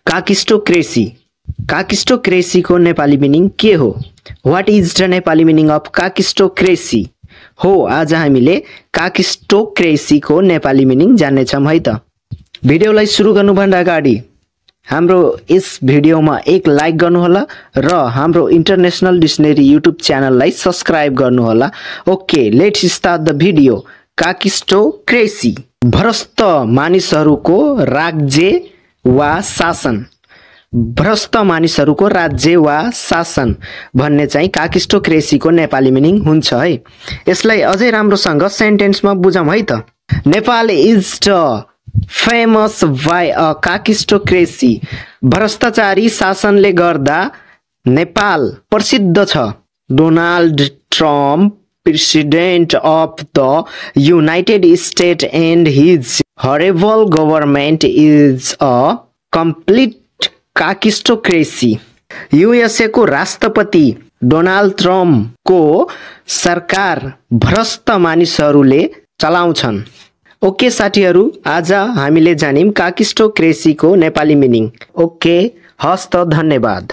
काकिस्टोक्रेसी काकिस्टोक्रेसीको Nepali meaning के हो? What is the Nepali meaning of kakistocracy? हो आज हामीले काकिस्टोक्रेसीको नेपाली मिनिङ जान्ने छौं है त। भिडियोलाई सुरु गर्नुभन्दा अगाडि हाम्रो यस भिडियोमा एक लाइक गर्नुहोला र हाम्रो इन्टरनेशनल डिक्सनरी युट्युब च्यानललाई सब्स्क्राइब गर्नुहोला। Okay, let's start the video. Kakistocracy भ्रष्ट मानिसहरूको राज्य वा शासन। भ्रष्ट मानिसहरूको राज्य वा शासन भन्ने चाहिँ काकिस्टोक्रेसीको नेपाली मिनिङ हुन्छ है। यसलाई अझै राम्रोसँग सेन्टेन्समा बुझौं है त। Nepal is the famous by a kakistocracy. भ्रष्टाचारी शासनले गर्दा नेपाल प्रसिद्ध छ। Donald Trump president of the United State and his horrible government is a complete kakistocracy. USA को राष्ट्रपति डोनाल्ड ट्रम्पको सरकार भ्रष्ट मानिसहरूले चलाउँछन्। ओके साथीहरू, आज हामीले जान्यौं काकिस्टोक्रेसीको नेपाली मिनिङ। ओके, हस्त, धन्यवाद।